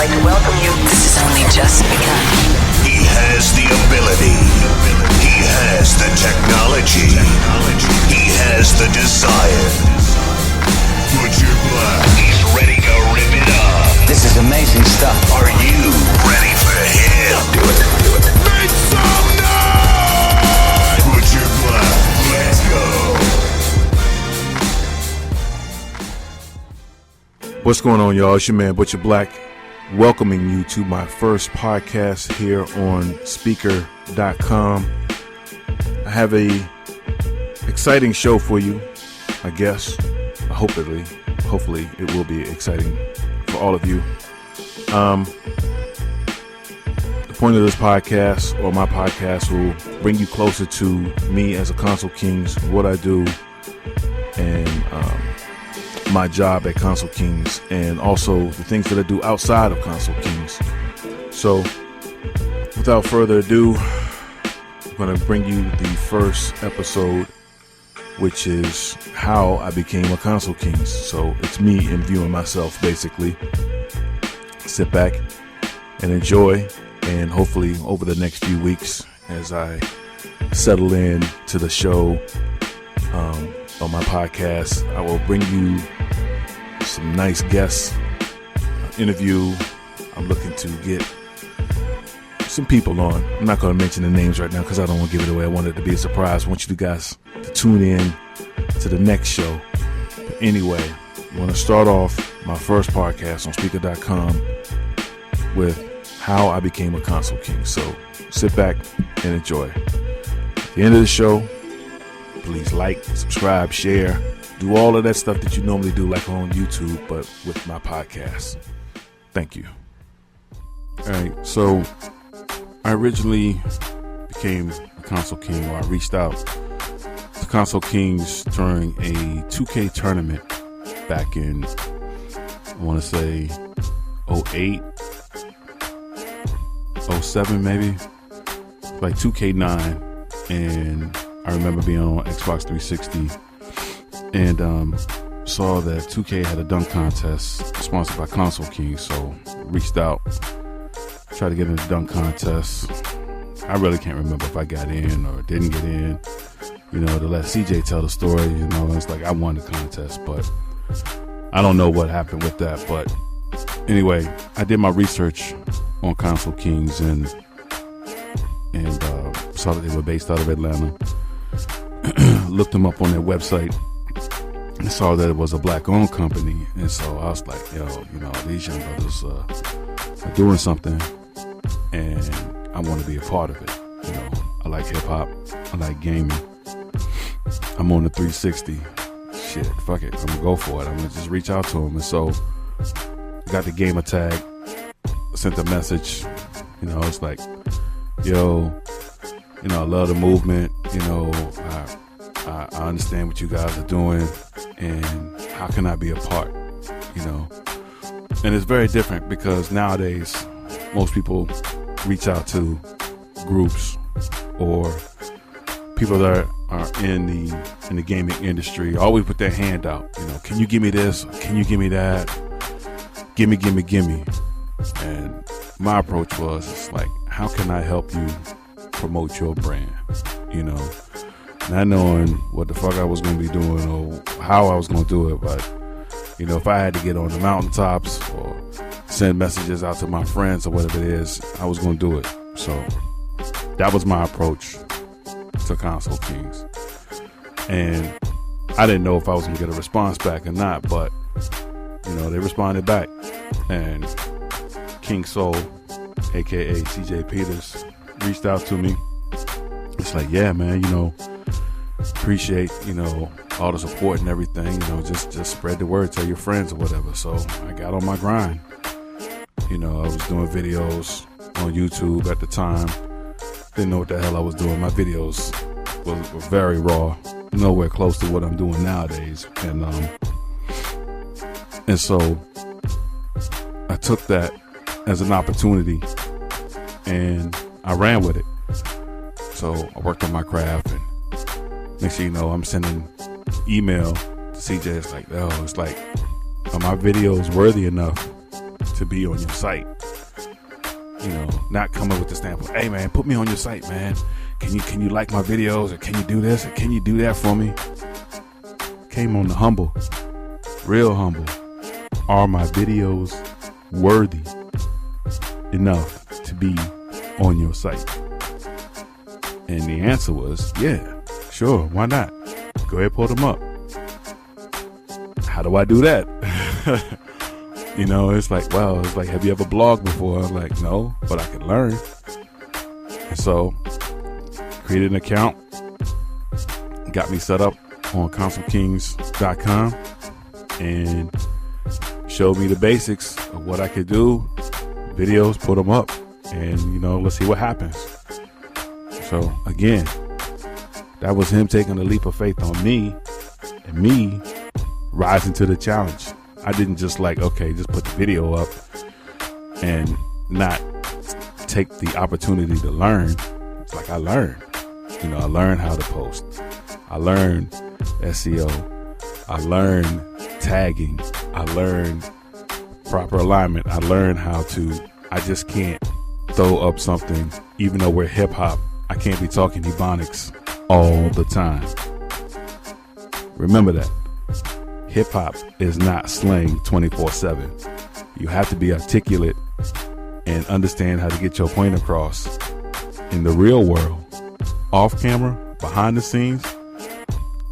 like to welcome you. This has only just begun. He has the ability. He has the technology. He has the desire. Butcher Black. He's ready to rip it up. This is amazing stuff. Are you ready for him? Do it. Make some noise! Butcher Black. Let's go. What's going on, y'all? It's your man Butcher Black, welcoming you to my first podcast here on Spreaker.com. I have a exciting show for you, I guess. Hopefully it will be exciting for all of you. The point of this podcast, or my podcast, will bring you closer to me as a Konsole King, what I do, and my job at Konsole Kings, and also the things that I do outside of Konsole Kings. So without further ado, I'm going to bring you the first episode, which is how I became a Konsole King. So it's me interviewing myself, basically. Sit back and enjoy, and hopefully over the next few weeks, as I settle in to the show on my podcast, I will bring you some nice guests, interview. I'm looking to get some people on. I'm not going to mention the names right now because I don't want to give it away. I want it to be a surprise. I want you guys to tune in to the next show. But anyway, I want to start off my first podcast on Spreaker.com with how I became a Konsole King. So sit back and enjoy. At the end of the show, please like, subscribe, share, do all of that stuff that you normally do, like on YouTube, but with my podcast. Thank you. All right, so I originally became a Konsole King, or I reached out to Konsole Kings during a 2K tournament back in, I want to say, 08, 07 maybe, like 2K9, and I remember being on Xbox 360 and saw that 2K had a dunk contest sponsored by Konsole King, so reached out, tried to get in the dunk contest. I really can't remember if I got in or didn't get in. You know, to let CJ tell the story, you know, it's like I won the contest, but I don't know what happened with that. But anyway, I did my research on Konsole Kings and saw that they were based out of Atlanta. Looked them up on their website and saw that it was a black-owned company, and so I was like, yo, you know, these young brothers are doing something, and I want to be a part of it. You know, I like hip-hop, I like gaming. I'm on the 360. Shit, fuck it, I'm gonna go for it. I'm gonna just reach out to them, and so got the gamer tag, sent a message. You know, it's like, yo, you know, I love the movement. You know, I understand what you guys are doing, and how can I be a part? You know, and it's very different because nowadays most people reach out to groups or people that are in the gaming industry. Always put their hand out. You know, can you give me this? Can you give me that? Gimme. And my approach was, it's like, how can I help you promote your brand? You know, not knowing what the fuck I was going to be doing or how I was going to do it, but you know, if I had to get on the mountaintops or send messages out to my friends or whatever it is, I was going to do it. So that was my approach to Konsole Kings, and I didn't know if I was going to get a response back or not, but you know, they responded back, and King Soul, aka CJ Peters, reached out to me. It's like, yeah, man, you know, appreciate, you know, all the support and everything, you know, just spread the word, tell your friends or whatever. So I got on my grind. You know, I was doing videos on YouTube at the time. Didn't know what the hell I was doing. My videos were very raw, nowhere close to what I'm doing nowadays. And so I took that as an opportunity and I ran with it. So I worked on my craft, and next thing you know, I'm sending email to CJ. It's like, oh, it's like, are my videos worthy enough to be on your site? not coming with the standpoint, hey man, put me on your site, man. Can you like my videos, or can you do this, or can you do that for me? Came on the humble, real humble. Are my videos worthy enough to be on your site? And the answer was, yeah, sure, why not? Go ahead, pull them up. How do I do that? It's like, well, it's like, have you ever blogged before? I'm like, no, but I can learn. And so, created an account, got me set up on KonsoleKings.com, and showed me the basics of what I could do. Videos, put them up, and let's see what happens. So again, that was him taking a leap of faith on me, and me rising to the challenge. I didn't just just put the video up and not take the opportunity to learn. It's like I learned. I learned how to post. I learned SEO. I learned tagging. I learned proper alignment. I learned I just can't throw up something, even though we're hip hop. I can't be talking Ebonics all the time. Remember that. Hip hop is not slang 24/7. You have to be articulate and understand how to get your point across. In the real world, off camera, behind the scenes,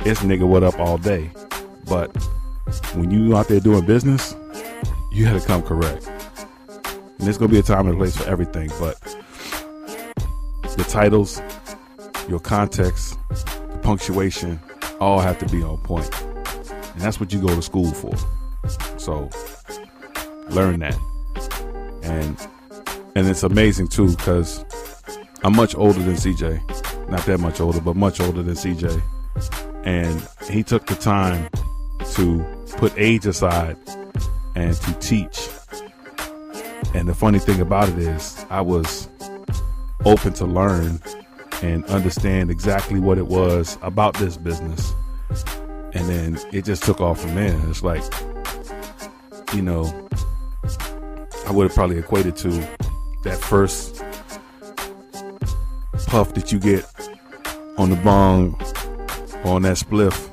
it's nigga what up all day. But when you out there doing business, you got to come correct. And there's going to be a time and a place for everything, but the titles, your context, the punctuation, all have to be on point. And that's what you go to school for. So learn that. And it's amazing too, because I'm much older than CJ. Not that much older, but much older than CJ. And he took the time to put age aside and to teach. And the funny thing about it is, I was open to learn and understand exactly what it was about this business. And then it just took off from there. It's like, I would have probably equated to that first puff that you get on the bong or on that spliff,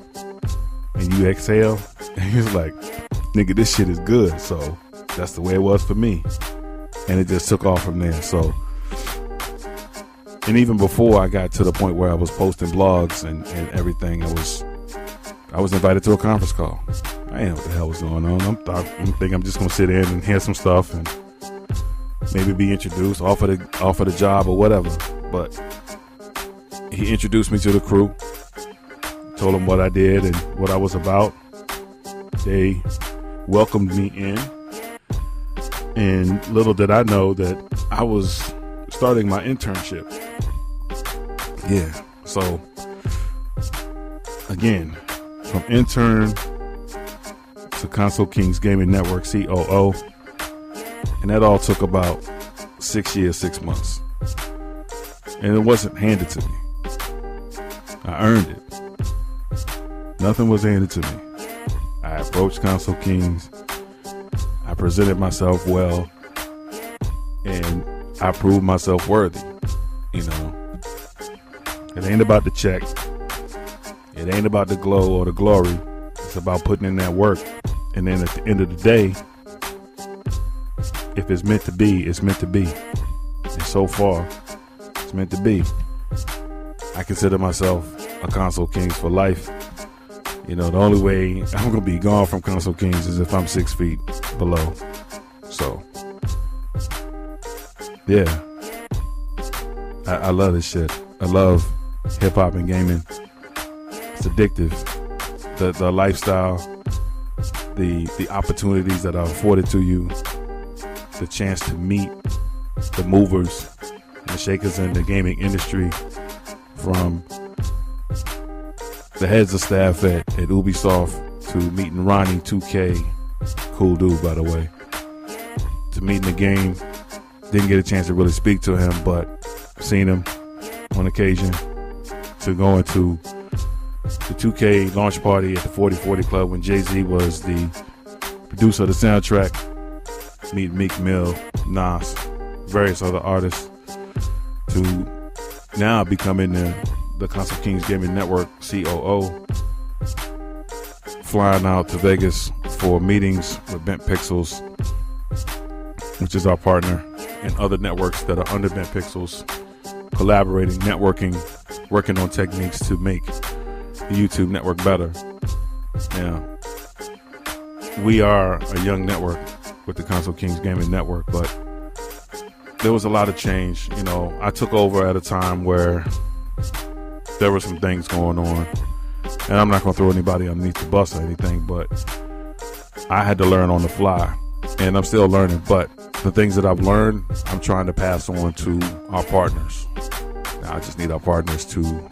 and you exhale, and it's like, nigga, this shit is good. So that's the way it was for me. And it just took off from there. So, and even before I got to the point where I was posting blogs and everything, I was invited to a conference call. I didn't know what the hell was going on. I'm thinking I'm just gonna sit in and hear some stuff and maybe be introduced, offer the job or whatever. But he introduced me to the crew, told them what I did and what I was about. They welcomed me in, and little did I know that I was starting my internship. Yeah, so again, from intern to Konsole King's Gaming Network COO, and that all took about 6 years, 6 months. And it wasn't handed to me. I earned it. Nothing was handed to me. I approached Konsole Kings. I presented myself well, and I proved myself worthy. It ain't about the check. It ain't about the glow or the glory. It's about putting in that work. And then at the end of the day, if it's meant to be, it's meant to be. And so far, it's meant to be. I consider myself a Konsole Kings for life. The only way I'm going to be gone from Konsole Kings is if I'm 6 feet below. So, yeah. I love this shit. I love hip hop and gaming. It's addictive. The lifestyle, the opportunities that are afforded to you, the chance to meet the movers and the shakers in the gaming industry, from the heads of staff at Ubisoft to meeting Ronnie 2K, cool dude by the way, to meeting the game. Didn't get a chance to really speak to him, but seen him on occasion, to going to the 2K launch party at the 4040 Club when Jay-Z was the producer of the soundtrack, meet Meek Mill, Nas, various other artists to now becoming the Konsole King's Gaming Network COO, flying out to Vegas for meetings with Bent Pixels, which is our partner, and other networks that are under Bent Pixels, collaborating, networking, working on techniques to make the YouTube network better. Now, we are a young network with the Konsole King's Gaming Network, but there was a lot of change. You know, I took over at a time where there were some things going on, and I'm not going to throw anybody underneath the bus or anything, but I had to learn on the fly, and I'm still learning. But the things that I've learned, I'm trying to pass on to our partners. Now, I just need our partners to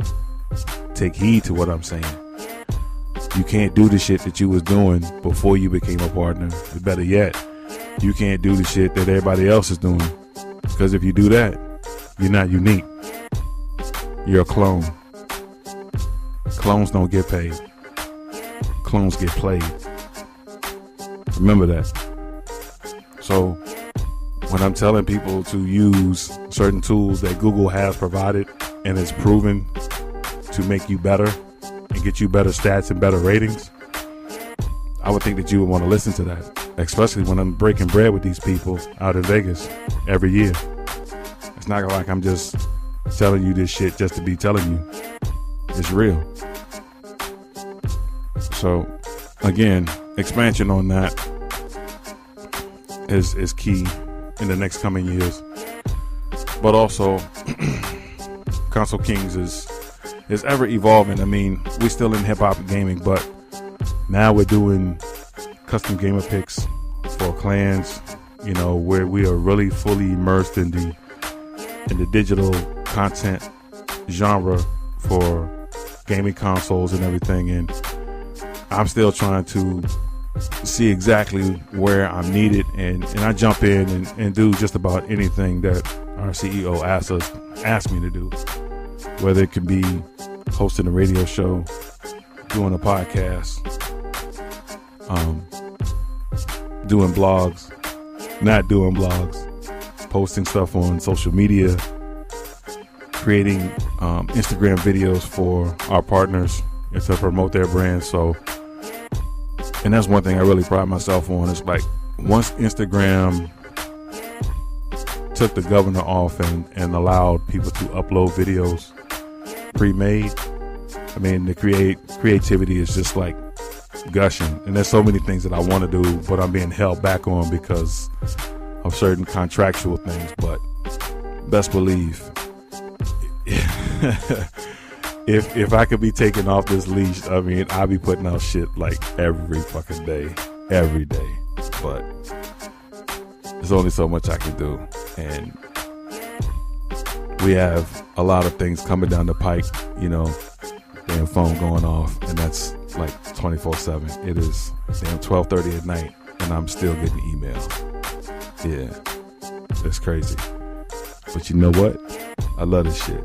take heed to what I'm saying. You can't do the shit that you was doing before you became a partner. Better yet, you can't do the shit that everybody else is doing. Because if you do that, you're not unique. You're a clone. Clones don't get paid. Clones get played. Remember that. So when I'm telling people to use certain tools that Google has provided and is proven to make you better and get you better stats and better ratings, I would think that you would want to listen to that, especially when I'm breaking bread with these people out in Vegas every year. It's not like I'm just telling you this shit just to be telling you. It's real. So again, expansion on that is key in the next coming years. But also Konsole Kings is ever evolving. I mean, we still in hip hop gaming, but now we're doing custom gamer picks for clans, you know, where we are really fully immersed in the digital content genre for gaming consoles and everything. And I'm still trying to see exactly where I'm needed, and I jump in and do just about anything that our CEO asks me to do, whether it could be hosting a radio show, doing a podcast, doing blogs, not doing blogs, posting stuff on social media, creating Instagram videos for our partners to promote their brands. So, and that's one thing I really pride myself on. It's like once Instagram took the governor off and allowed people to upload videos pre-made, I mean, the creativity is just like gushing. And there's so many things that I want to do, but I'm being held back on because of certain contractual things. But best believe, if I could be taken off this leash, I mean, I'll be putting out shit like every fucking day, every day. But there's only so much I can do. And we have a lot of things coming down the pike, you know, damn phone going off, and that's like 24/7. It is damn 12:30 at night, and I'm still getting emails. Yeah, it's crazy. But you know what? I love this shit.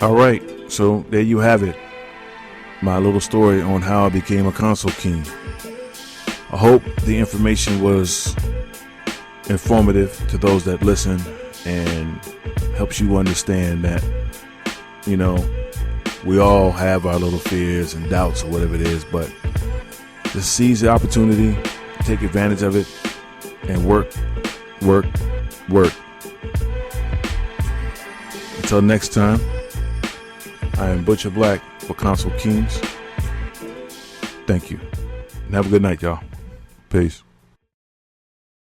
All right, so there you have it. My little story on how I became a Konsole King. I hope the information was informative to those that listen and helps you understand that, you know, we all have our little fears and doubts or whatever it is, but just seize the opportunity, take advantage of it, and work. Until next time, I am Butcher Black for Konsole Kings. Thank you. And have a good night, y'all. Peace.